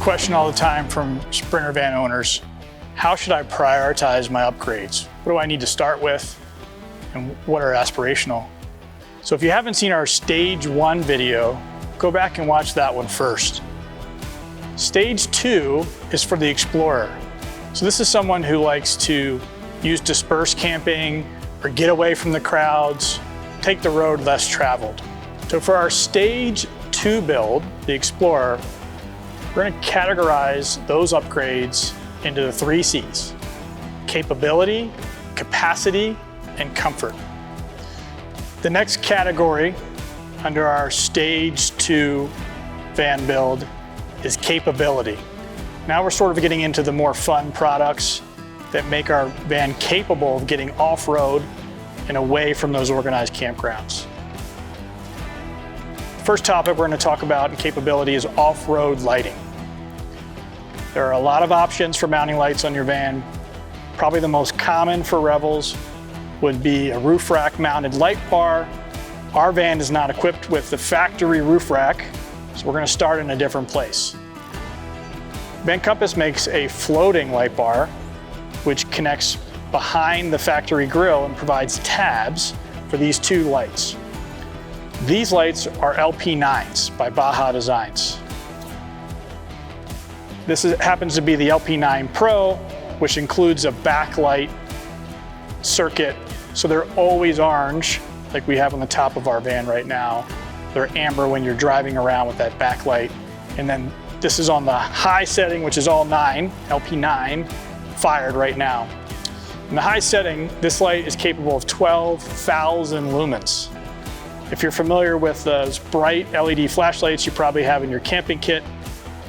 question all the time from Sprinter van owners. How should I prioritize my upgrades? What do I need to start with? And what are aspirational? So if you haven't seen our stage 1 video, go back and watch that one first. Stage 2 is for the explorer. So this is someone who likes to use dispersed camping or get away from the crowds, take the road less traveled. So for our stage 2 build, the explorer, we're going to categorize those upgrades into the 3 C's: capability, capacity, and comfort. The next category under our stage 2 van build is capability. Now we're sort of getting into the more fun products that make our van capable of getting off-road and away from those organized campgrounds. The first topic we're going to talk about in capability is off-road lighting. There are a lot of options for mounting lights on your van. Probably the most common for Revels would be a roof rack mounted light bar. Our van is not equipped with the factory roof rack, so we're going to start in a different place. Van Compass makes a floating light bar, which connects behind the factory grille and provides tabs for these 2 lights. These lights are LP9s by Baja Designs. This happens to be the LP9 Pro, which includes a backlight circuit, so they're always orange, like we have on the top of our van right now. They're amber when you're driving around with that backlight. And then this is on the high setting, which is all 9, LP9, fired right now. In the high setting, this light is capable of 12,000 lumens. If you're familiar with those bright LED flashlights you probably have in your camping kit,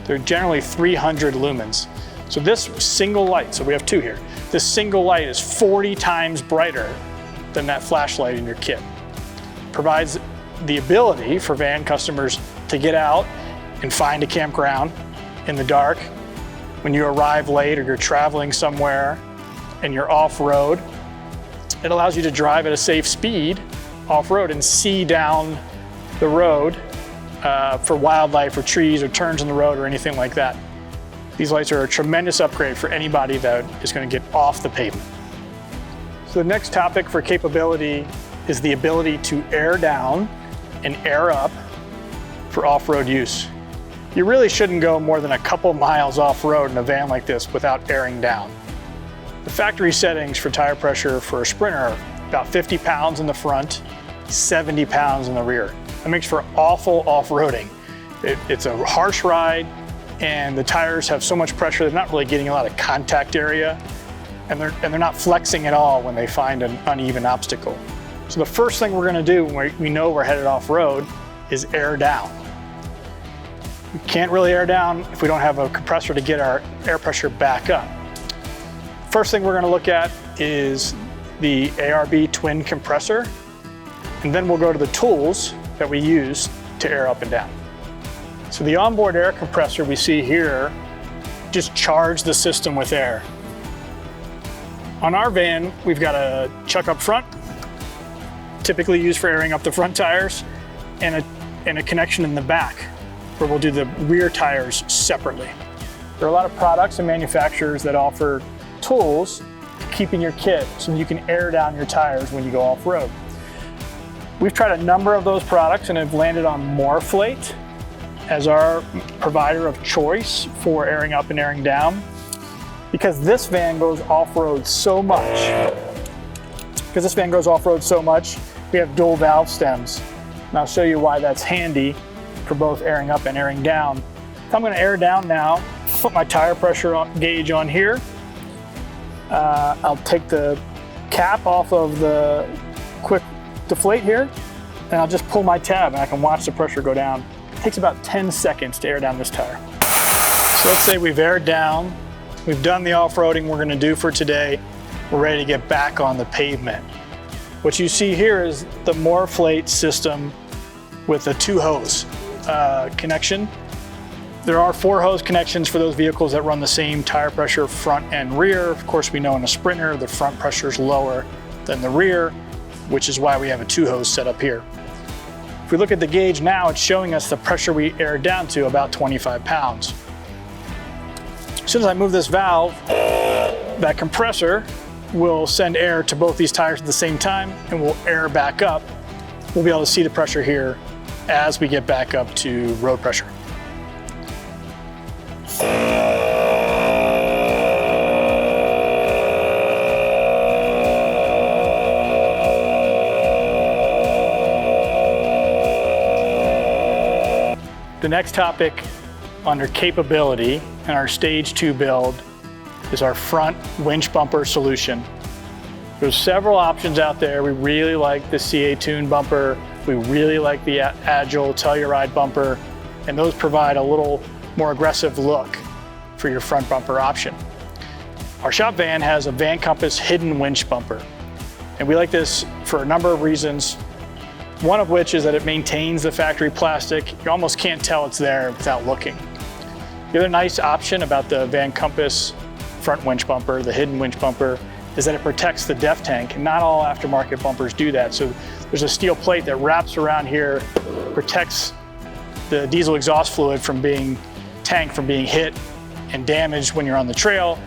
they're generally 300 lumens. So this single light, so we have 2 here, this single light is 40 times brighter than that flashlight in your kit. Provides the ability for van customers to get out and find a campground in the dark. When you arrive late or you're traveling somewhere and you're off-road, it allows you to drive at a safe speed off-road and see down the road for wildlife or trees or turns in the road or anything like that. These lights are a tremendous upgrade for anybody that is going to get off the pavement. So the next topic for capability is the ability to air down and air up for off-road use. You really shouldn't go more than a couple miles off-road in a van like this without airing down. The factory settings for tire pressure for a Sprinter are about 50 pounds in the front, 70 pounds in the rear. That makes for awful off-roading. It's a harsh ride, and the tires have so much pressure they're not really getting a lot of contact area, and they're not flexing at all when they find an uneven obstacle. So the first thing we're going to do when we know we're headed off-road is air down. We can't really air down if we don't have a compressor to get our air pressure back up. First thing we're going to look at is the ARB twin compressor, and then we'll go to the tools that we use to air up and down. So the onboard air compressor we see here just charge the system with air. On our van, we've got a chuck up front, typically used for airing up the front tires, and a connection in the back where we'll do the rear tires separately. There are a lot of products and manufacturers that offer tools to keep in your kit so you can air down your tires when you go off-road. We've tried a number of those products and have landed on Morflate as our provider of choice for airing up and airing down, because this van goes off-road so much. We have dual valve stems, and I'll show you why that's handy for both airing up and airing down. If I'm going to air down now, I'll put my tire pressure gauge on here. I'll take the cap off of the quick deflate here, and I'll just pull my tab and I can watch the pressure go down. It takes about 10 seconds to air down this tire. So let's say we've aired down, we've done the off-roading we're going to do for today, we're ready to get back on the pavement. What you see here is the Morflate system with a 2-hose connection. There are 4 hose connections for those vehicles that run the same tire pressure front and rear. Of course, we know in a Sprinter, the front pressure is lower than the rear, which is why we have a 2-hose set up here. If we look at the gauge now, it's showing us the pressure we aired down to, about 25 pounds. As soon as I move this valve, that compressor will send air to both these tires at the same time and will air back up. We'll be able to see the pressure here as we get back up to road pressure. The next topic under capability in our stage 2 build is our front winch bumper solution. There's several options out there. We really like the CA Tune bumper. We really like the Agile Telluride bumper, and those provide a little more aggressive look for your front bumper option. Our shop van has a Van Compass hidden winch bumper, and we like this for a number of reasons. One of which is that it maintains the factory plastic. You almost can't tell it's there without looking. The other nice option about the Van Compass front winch bumper, the hidden winch bumper, is that it protects the def tank, and not all aftermarket bumpers do that. So there's a steel plate that wraps around here, protects the diesel exhaust fluid from being hit and damaged when you're on the trail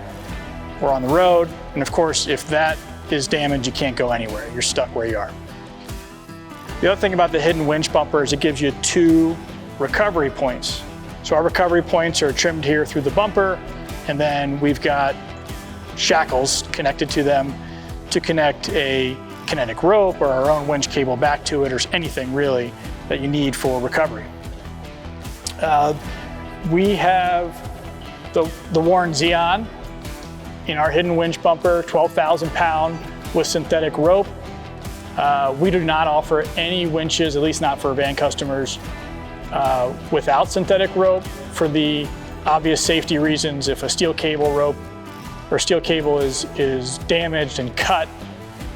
or on the road. And of course, if that is damaged, you can't go anywhere. You're stuck where you are. The other thing about the hidden winch bumper is it gives you 2 recovery points. So our recovery points are trimmed here through the bumper, and then we've got shackles connected to them to connect a kinetic rope or our own winch cable back to it, or anything really that you need for recovery. We have the Warren Xeon in our hidden winch bumper, 12,000 pound with synthetic rope. We do not offer any winches, at least not for van customers, without synthetic rope, for the obvious safety reasons. If a steel cable rope or steel cable is damaged and cut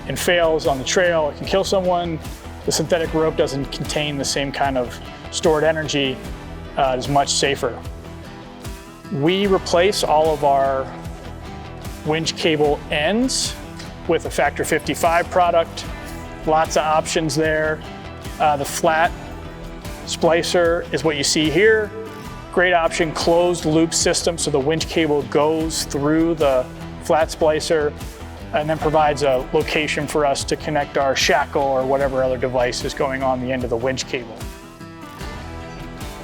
and fails on the trail, it can kill someone. The synthetic rope doesn't contain the same kind of stored energy. It is much safer. We replace all of our winch cable ends with a Factor 55 product. Lots of options there. The flat splicer is what you see here. Great option, closed loop system, so the winch cable goes through the flat splicer and then provides a location for us to connect our shackle or whatever other device is going on the end of the winch cable.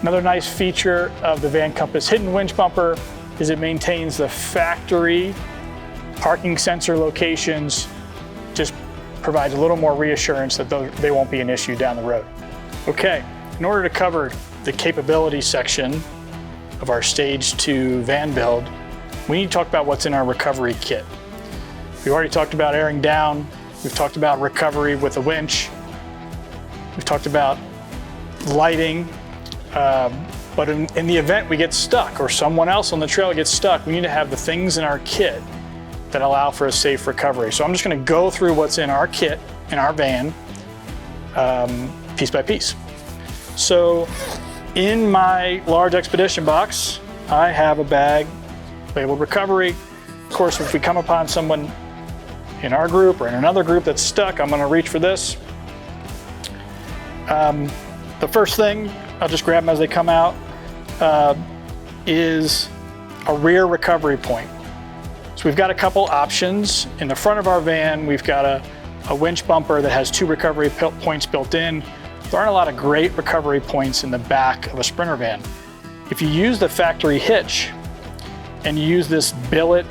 Another nice feature of the Van Compass hidden winch bumper is it maintains the factory parking sensor locations, just provides a little more reassurance that they won't be an issue down the road. Okay, in order to cover the capability section of our stage 2 van build, we need to talk about what's in our recovery kit. We've already talked about airing down. We've talked about recovery with a winch. We've talked about lighting. But in the event we get stuck or someone else on the trail gets stuck, we need to have the things in our kit that allow for a safe recovery. So I'm just going to go through what's in our kit, in our van, piece by piece. So in my large expedition box, I have a bag labeled recovery. Of course, if we come upon someone in our group or in another group that's stuck, I'm going to reach for this. The first thing, I'll just grab them as they come out, is a rear recovery point. So we've got a couple options. In the front of our van, we've got a winch bumper that has 2 recovery points built in. There aren't a lot of great recovery points in the back of a Sprinter van. If you use the factory hitch and you use this billet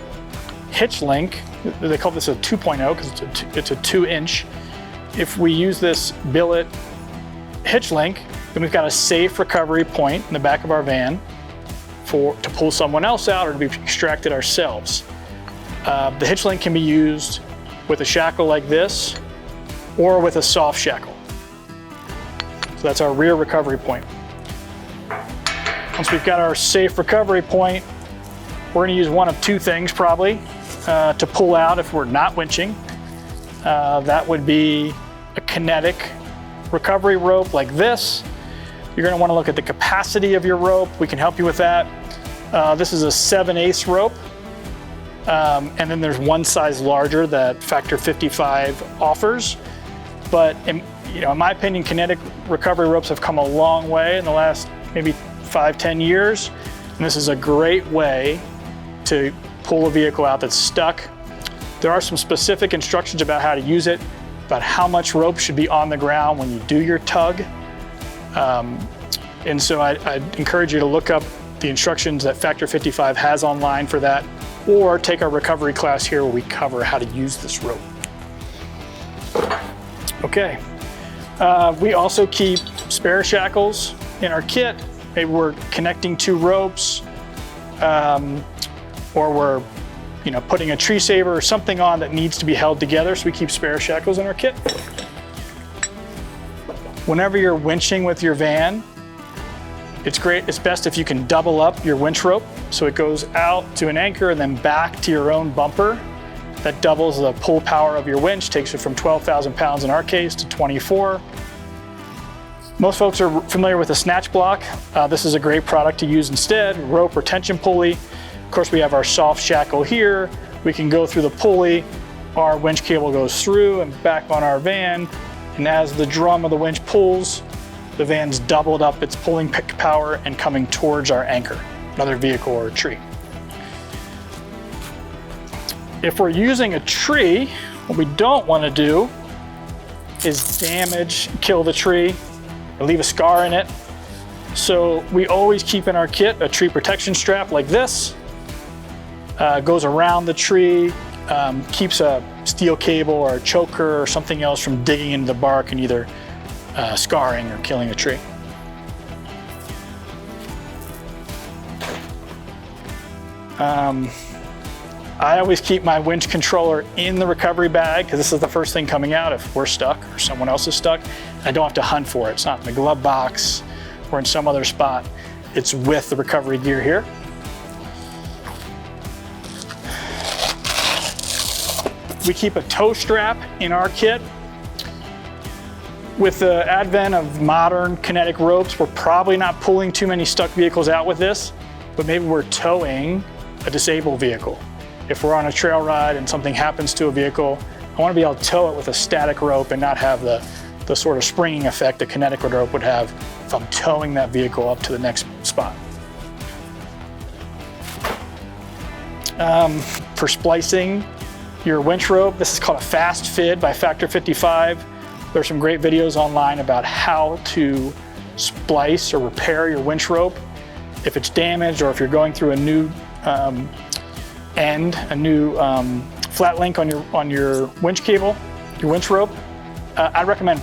hitch link, they call this a 2.0 because it's a 2-inch. If we use this billet hitch link, then we've got a safe recovery point in the back of our van to pull someone else out or to be extracted ourselves. The hitch link can be used with a shackle like this or with a soft shackle. So that's our rear recovery point. Once we've got our safe recovery point, we're going to use one of 2 things probably to pull out if we're not winching. That would be a kinetic recovery rope like this. You're going to want to look at the capacity of your rope. We can help you with that. This is a 7/8 rope. And then there's one size larger that Factor 55 offers. But in my opinion, kinetic recovery ropes have come a long way in the last maybe 5-10 years. And this is a great way to pull a vehicle out that's stuck. There are some specific instructions about how to use it, about how much rope should be on the ground when you do your tug. And so I'd encourage you to look up the instructions that Factor 55 has online for that, or take our recovery class here where we cover how to use this rope. Okay, we also keep spare shackles in our kit. Maybe we're connecting two ropes, or we're putting a tree saver or something on that needs to be held together, so we keep spare shackles in our kit. Whenever you're winching with your van, it's best if you can double up your winch rope so it goes out to an anchor and then back to your own bumper. That doubles the pull power of your winch, takes it from 12,000 pounds in our case to 24. Most folks are familiar with a snatch block. This is a great product to use instead. Rope retention pulley. Of course, we have our soft shackle here. We can go through the pulley. Our winch cable goes through and back on our van. And as the drum of the winch pulls, the van's doubled up its pulling power and coming towards our anchor, another vehicle or a tree. If we're using a tree, what we don't want to do is kill the tree, or leave a scar in it. So we always keep in our kit a tree protection strap like this. Goes around the tree, keeps a steel cable or a choker or something else from digging into the bark and either scarring or killing the tree. I always keep my winch controller in the recovery bag because this is the first thing coming out if we're stuck or someone else is stuck. I don't have to hunt for it. It's not in the glove box or in some other spot. It's with the recovery gear here. We keep a tow strap in our kit. With the advent of modern kinetic ropes, we're probably not pulling too many stuck vehicles out with this, but maybe we're towing a disabled vehicle. If we're on a trail ride and something happens to a vehicle, I want to be able to tow it with a static rope and not have the sort of springing effect a kinetic rope would have if I'm towing that vehicle up to the next spot. For splicing your winch rope, this is called a fast fid by Factor 55. There's some great videos online about how to splice or repair your winch rope. If it's damaged or if you're going through a new flat link on your winch cable, your winch rope, I'd recommend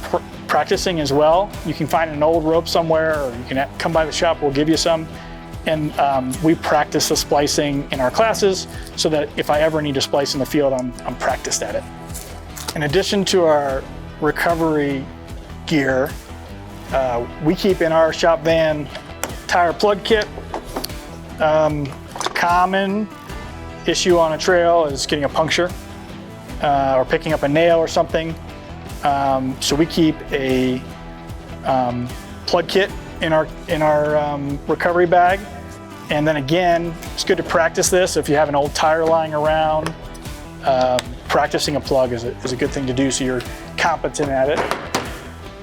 practicing as well. You can find an old rope somewhere, or you can come by the shop, we'll give you some. And we practice the splicing in our classes so that if I ever need to splice in the field, I'm practiced at it. In addition to our recovery gear, we keep in our shop van tire plug kit. Common issue on a trail is getting a puncture or picking up a nail or something. So we keep a plug kit in our recovery bag. And then again, it's good to practice this. If you have an old tire lying around, practicing a plug is a good thing to do so you're competent at it.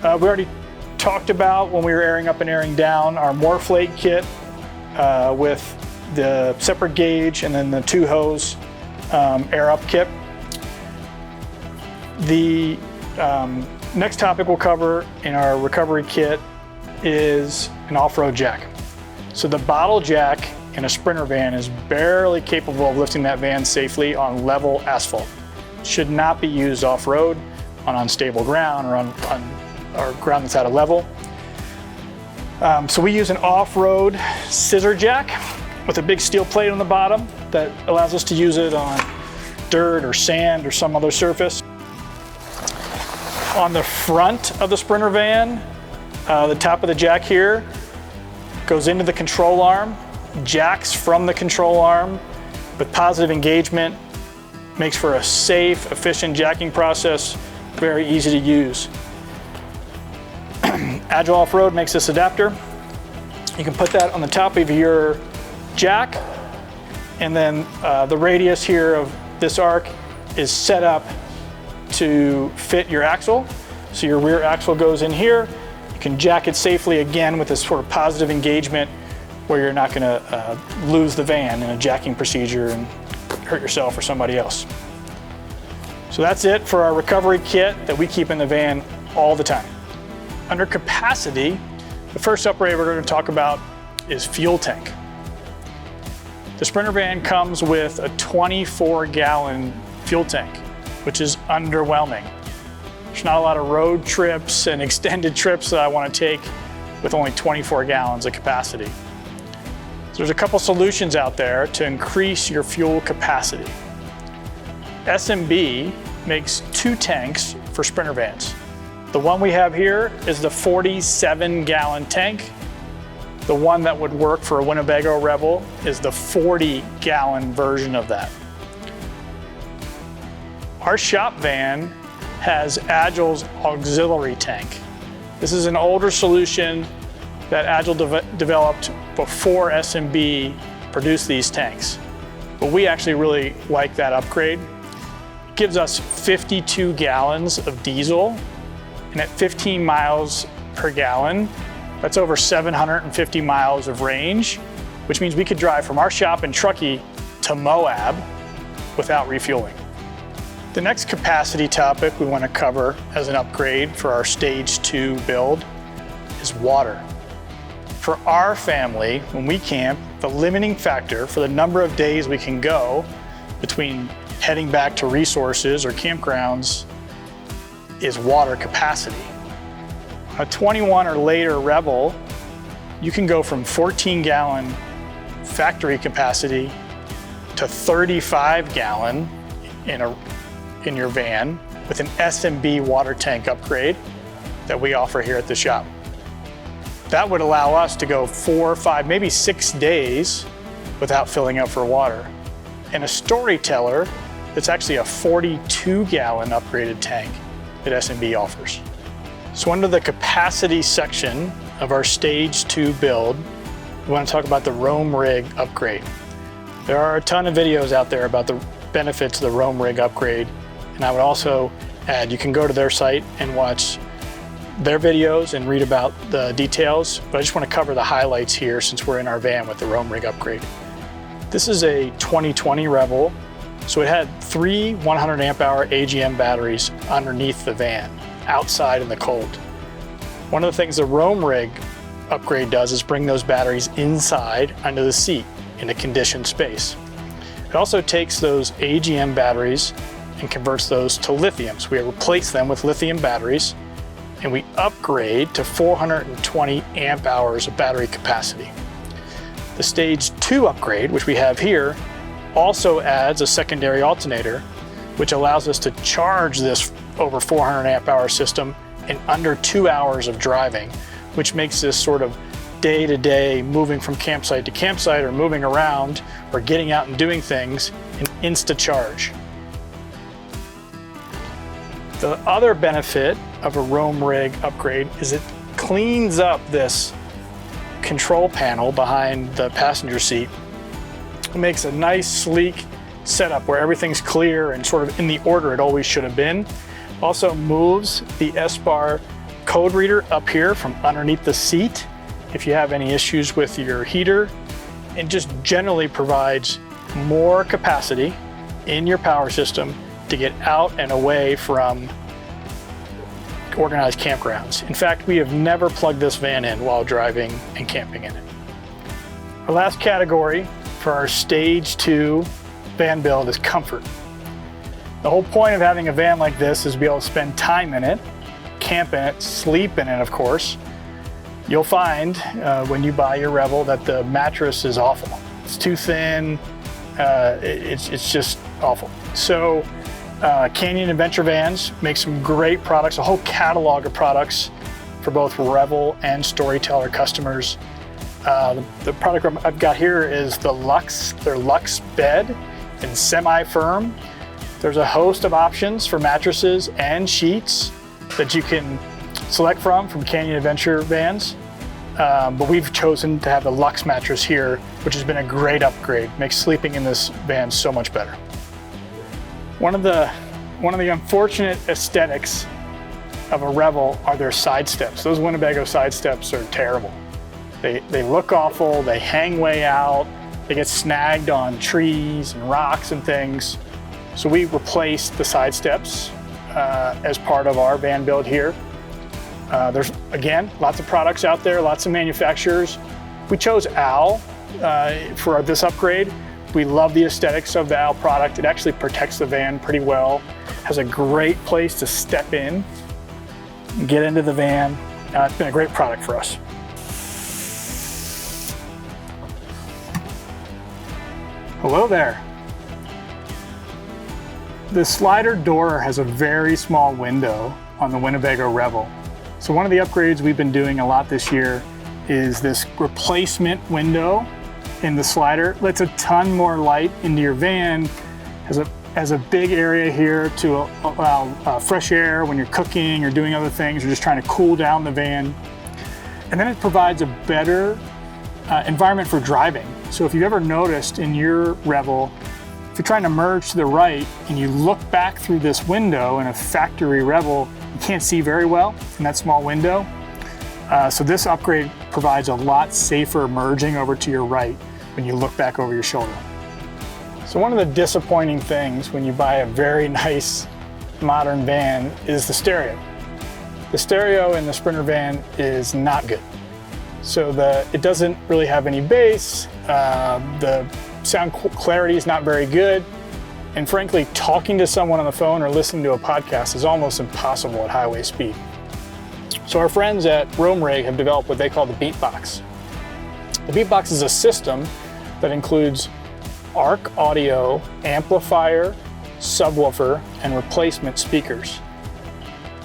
We already talked about when we were airing up and airing down our Morphlate kit with the separate gauge and then the 2-hose air up kit. The next topic we'll cover in our recovery kit is an off-road jack. So the bottle jack in a Sprinter van is barely capable of lifting that van safely on level asphalt. It should not be used off-road on unstable ground or on ground that's out of level. So we use an off-road scissor jack with a big steel plate on the bottom that allows us to use it on dirt or sand or some other surface. On the front of the Sprinter van, the top of the jack here goes into the control arm, jacks from the control arm with positive engagement, makes for a safe, efficient jacking process, very easy to use. Agile Off-Road makes this adapter. You can put that on the top of your jack, and then the radius here of this arc is set up to fit your axle. So your rear axle goes in here. You can jack it safely again with this sort of positive engagement where you're not gonna lose the van in a jacking procedure and hurt yourself or somebody else. So that's it for our recovery kit that we keep in the van all the time. Under capacity, the first upgrade we're going to talk about is fuel tank. The Sprinter van comes with a 24-gallon fuel tank, which is underwhelming. There's not a lot of road trips and extended trips that I want to take with only 24 gallons of capacity. So there's a couple solutions out there to increase your fuel capacity. SMB makes 2 tanks for Sprinter vans. The one we have here is the 47-gallon tank. The one that would work for a Winnebago Rebel is the 40-gallon version of that. Our shop van has Agile's auxiliary tank. This is an older solution that Agile developed before SMB produced these tanks. But we actually really like that upgrade. It gives us 52 gallons of diesel, and at 15 miles per gallon, that's over 750 miles of range, which means we could drive from our shop in Truckee to Moab without refueling. The next capacity topic we want to cover as an upgrade for our Stage 2 build is water. For our family, when we camp, the limiting factor for the number of days we can go between heading back to resources or campgrounds is water capacity. A 21 or later Rebel, you can go from 14-gallon factory capacity to 35-gallon in your van with an SMB water tank upgrade that we offer here at the shop. That would allow us to go 4, 5, maybe 6 days without filling up for water. And a Storyteller, that's actually a 42-gallon upgraded tank that SMB offers. So under the capacity section of our Stage 2 build, we want to talk about the Roam Rig upgrade. There are a ton of videos out there about the benefits of the Roam Rig upgrade, and I would also add you can go to their site and watch their videos and read about the details, but I just want to cover the highlights here since we're in our van with the Roam Rig upgrade. This is a 2020 Rebel, so it had 3 100 amp hour AGM batteries underneath the van, outside in the cold. One of the things the Roam Rig upgrade does is bring those batteries inside under the seat in a conditioned space. It also takes those AGM batteries and converts those to lithium. So we replace them with lithium batteries and we upgrade to 420 amp hours of battery capacity. The Stage 2 upgrade, which we have here, also adds a secondary alternator, which allows us to charge this over 400 amp hour system in under 2 hours of driving, which makes this sort of day-to-day moving from campsite to campsite or moving around or getting out and doing things an insta-charge. The other benefit of a Roam Rig upgrade is it cleans up this control panel behind the passenger seat. It makes a nice, sleek setup where everything's clear and sort of in the order it always should have been. Also moves the S-Bar code reader up here from underneath the seat if you have any issues with your heater, and just generally provides more capacity in your power system to get out and away from organized campgrounds. In fact, we have never plugged this van in while driving and camping in it. Our last category for our Stage 2 van build is comfort. The whole point of having a van like this is to be able to spend time in it, camp in it, sleep in it, of course. You'll find when you buy your Rebel that the mattress is awful. It's too thin, it's just awful. So Canyon Adventure Vans make some great products, a whole catalog of products for both Rebel and Storyteller customers. The product I've got here is the Luxe, their Luxe bed in semi-firm. There's a host of options for mattresses and sheets that you can select from Canyon Adventure Vans. But we've chosen to have the Luxe mattress here, which has been a great upgrade. Makes sleeping in this van so much better. One of the unfortunate aesthetics of a Rebel are their side steps. Those Winnebago side steps are terrible. They look awful, they hang way out, they get snagged on trees and rocks and things. So we replaced the side steps as part of our van build here. There's, again, lots of products out there, lots of manufacturers. We chose Al for this upgrade. We love the aesthetics of the Al product. It actually protects the van pretty well. Has a great place to step in, get into the van. It's been a great product for us. Hello there. The slider door has a very small window on the Winnebago Revel. So one of the upgrades we've been doing a lot this year is this replacement window in the slider. Lets a ton more light into your van. Has a big area here to allow fresh air when you're cooking or doing other things or just trying to cool down the van. And then it provides a better environment for driving. So if you've ever noticed in your Revel, if you're trying to merge to the right and you look back through this window in a factory Revel, you can't see very well in that small window. So this upgrade provides a lot safer merging over to your right when you look back over your shoulder. So one of the disappointing things when you buy a very nice modern van is the stereo. The stereo in the Sprinter van is not good. So it doesn't really have any bass, the sound clarity is not very good, and frankly, talking to someone on the phone or listening to a podcast is almost impossible at highway speed. So our friends at Rome Rig have developed what they call the Beatbox. The Beatbox is a system that includes ARC audio, amplifier, subwoofer, and replacement speakers.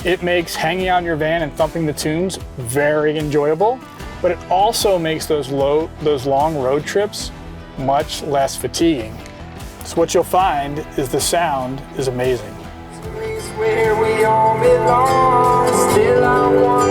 It makes hanging out in your van and thumping the tunes very enjoyable, but it also makes those long road trips much less fatiguing. So what you'll find is the sound is amazing. Where we all belong, still I want